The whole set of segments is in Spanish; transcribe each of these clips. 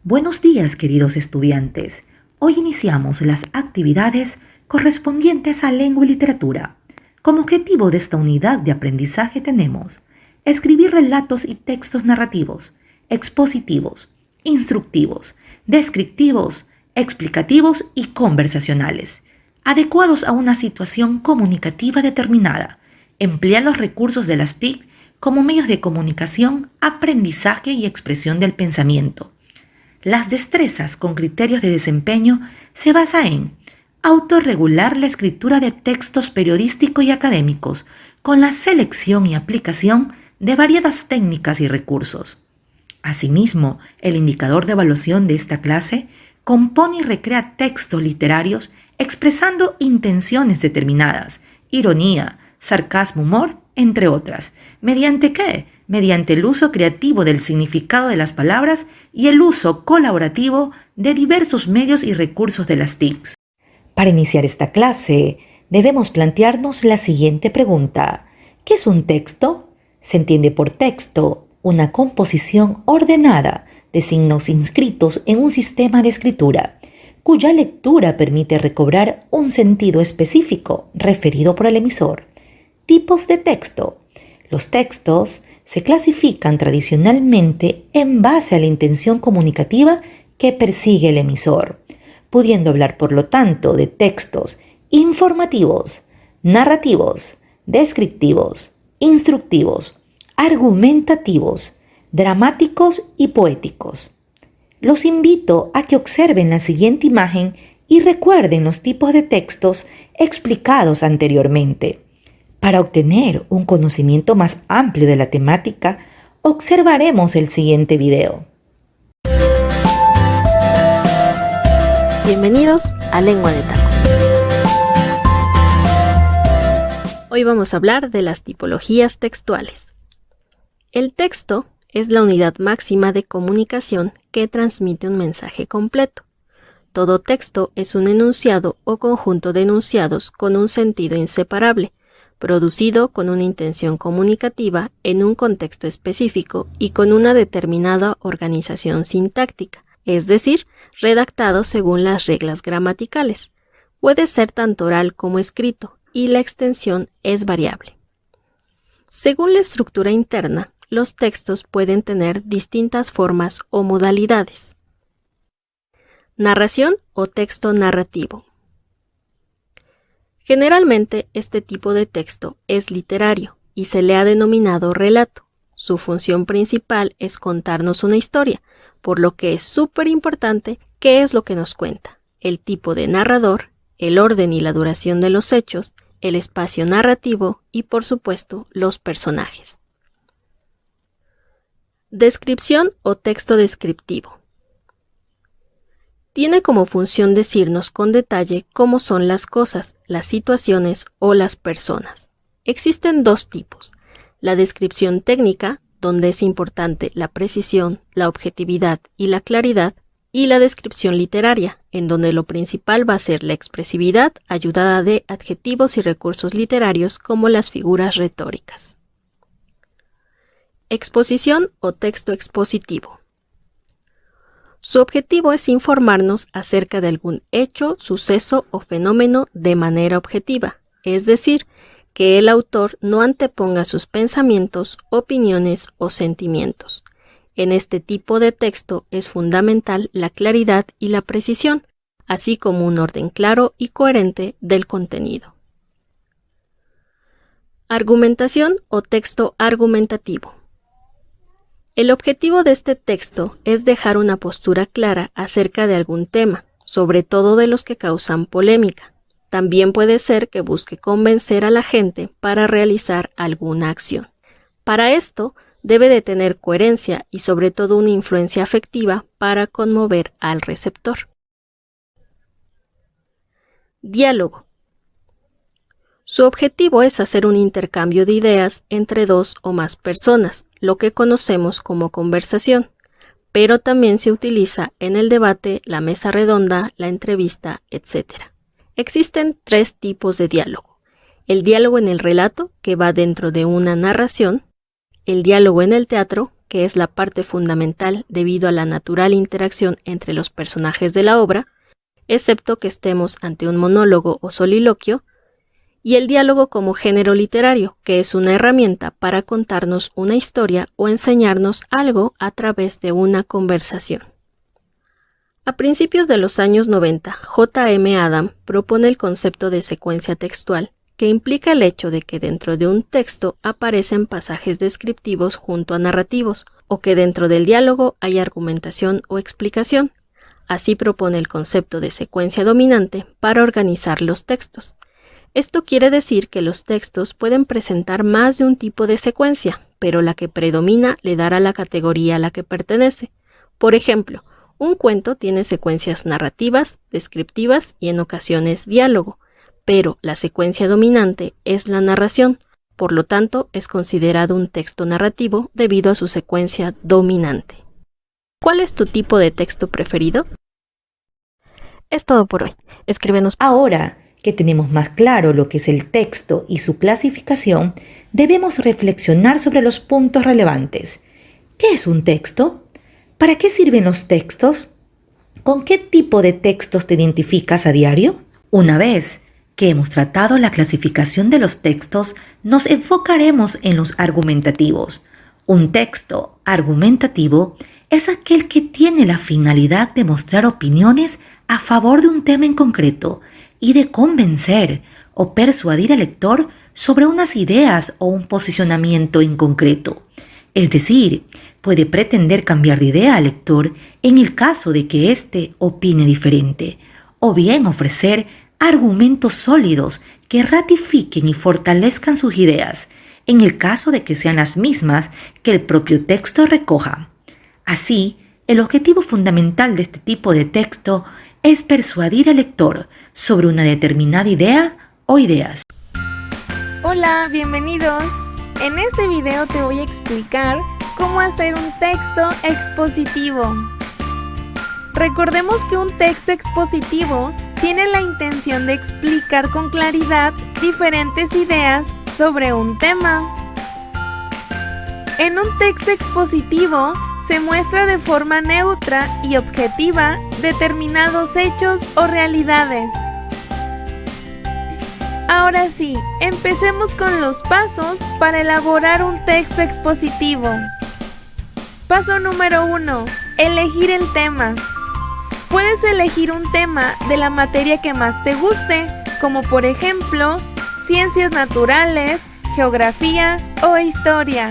Buenos días, queridos estudiantes. Hoy iniciamos las actividades correspondientes a lengua y literatura. Como objetivo de esta unidad de aprendizaje tenemos escribir relatos y textos narrativos, expositivos, instructivos, descriptivos, explicativos y conversacionales, adecuados a una situación comunicativa determinada. Emplear los recursos de las TIC como medios de comunicación, aprendizaje y expresión del pensamiento. Las destrezas con criterios de desempeño se basa en autorregular la escritura de textos periodísticos y académicos con la selección y aplicación de variadas técnicas y recursos. Asimismo, el indicador de evaluación de esta clase compone y recrea textos literarios expresando intenciones determinadas, ironía, sarcasmo, humor, entre otras. ¿Mediante qué? Mediante el uso creativo del significado de las palabras y el uso colaborativo de diversos medios y recursos de las TICs. Para iniciar esta clase, debemos plantearnos la siguiente pregunta. ¿Qué es un texto? Se entiende por texto una composición ordenada de signos inscritos en un sistema de escritura, cuya lectura permite recobrar un sentido específico referido por el emisor. Tipos de texto. Los textos se clasifican tradicionalmente en base a la intención comunicativa que persigue el emisor, pudiendo hablar por lo tanto de textos informativos, narrativos, descriptivos, instructivos, argumentativos, dramáticos y poéticos. Los invito a que observen la siguiente imagen y recuerden los tipos de textos explicados anteriormente. Para obtener un conocimiento más amplio de la temática, observaremos el siguiente video. Bienvenidos a Lengua de Taco. Hoy vamos a hablar de las tipologías textuales. El texto es la unidad máxima de comunicación que transmite un mensaje completo. Todo texto es un enunciado o conjunto de enunciados con un sentido inseparable, producido con una intención comunicativa en un contexto específico y con una determinada organización sintáctica, es decir, redactado según las reglas gramaticales. Puede ser tanto oral como escrito, y la extensión es variable. Según la estructura interna, los textos pueden tener distintas formas o modalidades. Narración o texto narrativo. Generalmente, este tipo de texto es literario y se le ha denominado relato. Su función principal es contarnos una historia, por lo que es súper importante qué es lo que nos cuenta, el tipo de narrador, el orden y la duración de los hechos, el espacio narrativo y, por supuesto, los personajes. Descripción o texto descriptivo. Tiene como función decirnos con detalle cómo son las cosas, las situaciones o las personas. Existen dos tipos: la descripción técnica, donde es importante la precisión, la objetividad y la claridad, y la descripción literaria, en donde lo principal va a ser la expresividad ayudada de adjetivos y recursos literarios como las figuras retóricas. Exposición o texto expositivo. Su objetivo es informarnos acerca de algún hecho, suceso o fenómeno de manera objetiva, es decir, que el autor no anteponga sus pensamientos, opiniones o sentimientos. En este tipo de texto es fundamental la claridad y la precisión, así como un orden claro y coherente del contenido. Argumentación o texto argumentativo. El objetivo de este texto es dejar una postura clara acerca de algún tema, sobre todo de los que causan polémica. También puede ser que busque convencer a la gente para realizar alguna acción. Para esto, debe de tener coherencia y sobre todo una influencia afectiva para conmover al receptor. Diálogo. Su objetivo es hacer un intercambio de ideas entre dos o más personas, lo que conocemos como conversación, pero también se utiliza en el debate, la mesa redonda, la entrevista, etc. Existen tres tipos de diálogo: el diálogo en el relato, que va dentro de una narración; el diálogo en el teatro, que es la parte fundamental debido a la natural interacción entre los personajes de la obra, excepto que estemos ante un monólogo o soliloquio, y el diálogo como género literario, que es una herramienta para contarnos una historia o enseñarnos algo a través de una conversación. A principios de los años 90, J. M. Adam propone el concepto de secuencia textual, que implica el hecho de que dentro de un texto aparecen pasajes descriptivos junto a narrativos, o que dentro del diálogo hay argumentación o explicación. Así propone el concepto de secuencia dominante para organizar los textos. Esto quiere decir que los textos pueden presentar más de un tipo de secuencia, pero la que predomina le dará la categoría a la que pertenece. Por ejemplo, un cuento tiene secuencias narrativas, descriptivas y en ocasiones diálogo, pero la secuencia dominante es la narración, por lo tanto es considerado un texto narrativo debido a su secuencia dominante. ¿Cuál es tu tipo de texto preferido? Es todo por hoy. Escríbenos. Ahora que tenemos más claro lo que es el texto y su clasificación, debemos reflexionar sobre los puntos relevantes. ¿Qué es un texto? ¿Para qué sirven los textos? ¿Con qué tipo de textos te identificas a diario? Una vez que hemos tratado la clasificación de los textos, nos enfocaremos en los argumentativos. Un texto argumentativo es aquel que tiene la finalidad de mostrar opiniones a favor de un tema en concreto y de convencer o persuadir al lector sobre unas ideas o un posicionamiento en concreto. Es decir, puede pretender cambiar de idea al lector en el caso de que éste opine diferente, o bien ofrecer argumentos sólidos que ratifiquen y fortalezcan sus ideas, en el caso de que sean las mismas que el propio texto recoja. Así, el objetivo fundamental de este tipo de texto es persuadir al lector sobre una determinada idea o ideas. Hola, bienvenidos. En este video te voy a explicar cómo hacer un texto expositivo. Recordemos que un texto expositivo tiene la intención de explicar con claridad diferentes ideas sobre un tema. En un texto expositivo se muestra de forma neutra y objetiva determinados hechos o realidades. Ahora sí, empecemos con los pasos para elaborar un texto expositivo. Paso número 1. Elegir el tema. Puedes elegir un tema de la materia que más te guste, como por ejemplo, ciencias naturales, geografía o historia.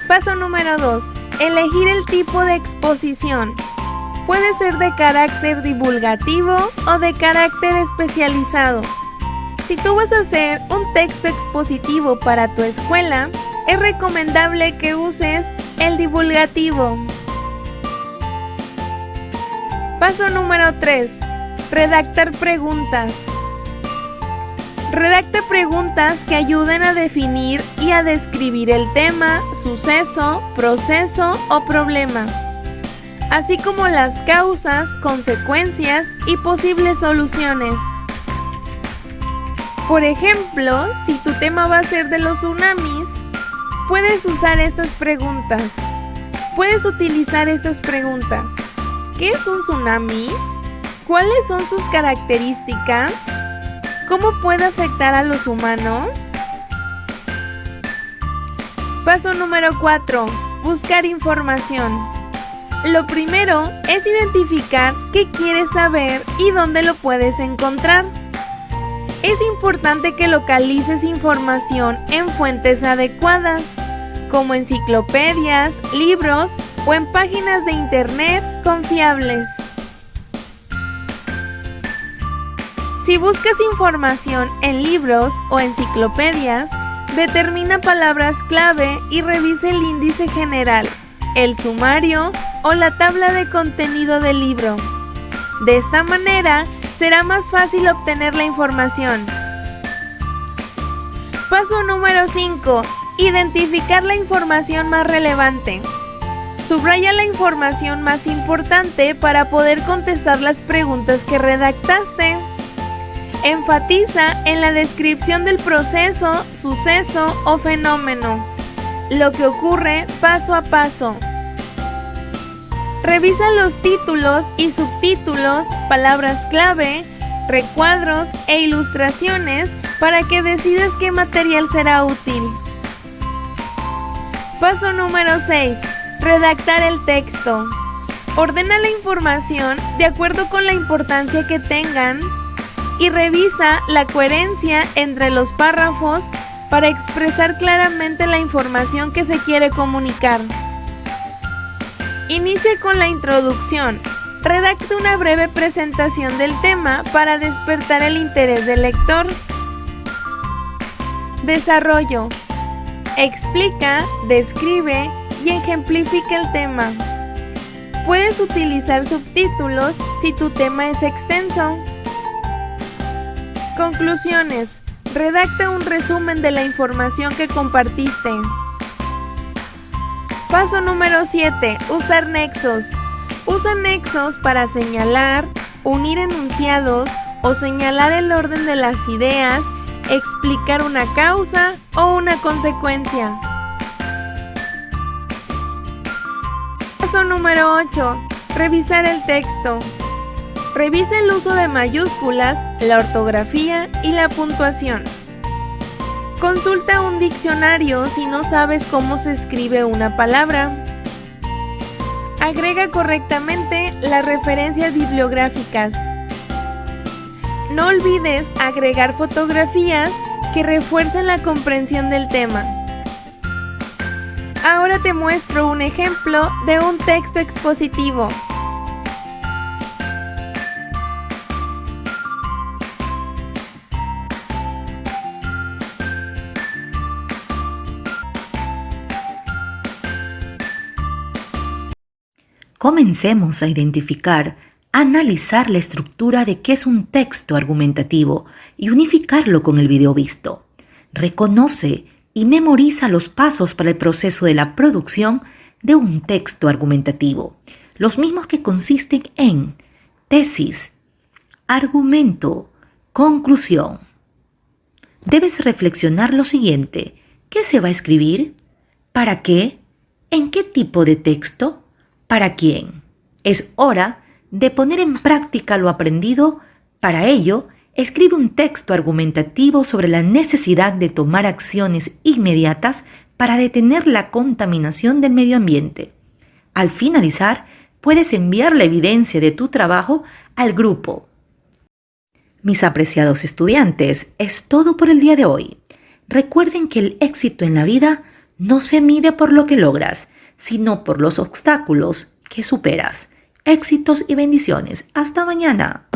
Paso número 2. Elegir el tipo de exposición. Puede ser de carácter divulgativo o de carácter especializado. Si tú vas a hacer un texto expositivo para tu escuela, es recomendable que uses el divulgativo. Paso número 3. Redactar preguntas. Redacta preguntas que ayuden a definir y a describir el tema, suceso, proceso o problema, así como las causas, consecuencias y posibles soluciones. Por ejemplo, si tu tema va a ser de los tsunamis, puedes usar estas preguntas. Puedes utilizar estas preguntas. ¿Qué es un tsunami? ¿Cuáles son sus características? ¿Cómo puede afectar a los humanos? Paso número 4. Buscar información. Lo primero es identificar qué quieres saber y dónde lo puedes encontrar. Es importante que localices información en fuentes adecuadas, como enciclopedias, libros o en páginas de internet confiables. Si buscas información en libros o enciclopedias, determina palabras clave y revisa el índice general, el sumario o la tabla de contenido del libro. De esta manera, será más fácil obtener la información. Paso número 5. Identificar la información más relevante. Subraya la información más importante para poder contestar las preguntas que redactaste. Enfatiza en la descripción del proceso, suceso o fenómeno. lo que ocurre paso a paso. Revisa los títulos y subtítulos, palabras clave, recuadros e ilustraciones para que decidas qué material será útil. Paso número 6. Redactar el texto. Ordena la información de acuerdo con la importancia que tengan y revisa la coherencia entre los párrafos para expresar claramente la información que se quiere comunicar. Inicia con la introducción. Redacta una breve presentación del tema para despertar el interés del lector. Desarrollo. Explica, describe y ejemplifica el tema. Puedes utilizar subtítulos si tu tema es extenso. Conclusiones. Redacta un resumen de la información que compartiste. Paso número 7. Usar nexos. Usa nexos para señalar, unir enunciados o señalar el orden de las ideas, explicar una causa o una consecuencia. Paso número 8. Revisar el texto. Revisa el uso de mayúsculas, la ortografía y la puntuación. Consulta un diccionario si no sabes cómo se escribe una palabra. Agrega correctamente las referencias bibliográficas. No olvides agregar fotografías que refuercen la comprensión del tema. Ahora te muestro un ejemplo de un texto expositivo. Comencemos a identificar, analizar la estructura de qué es un texto argumentativo y unificarlo con el video visto. Reconoce y memoriza los pasos para el proceso de la producción de un texto argumentativo, los mismos que consisten en tesis, argumento, conclusión. Debes reflexionar lo siguiente: ¿qué se va a escribir? ¿Para qué? ¿En qué tipo de texto? ¿Para quién? Es hora de poner en práctica lo aprendido. Para ello, escribe un texto argumentativo sobre la necesidad de tomar acciones inmediatas para detener la contaminación del medio ambiente. Al finalizar, puedes enviar la evidencia de tu trabajo al grupo. Mis apreciados estudiantes, es todo por el día de hoy. Recuerden que el éxito en la vida no se mide por lo que logras, sino por los obstáculos que superas. Éxitos y bendiciones. Hasta mañana.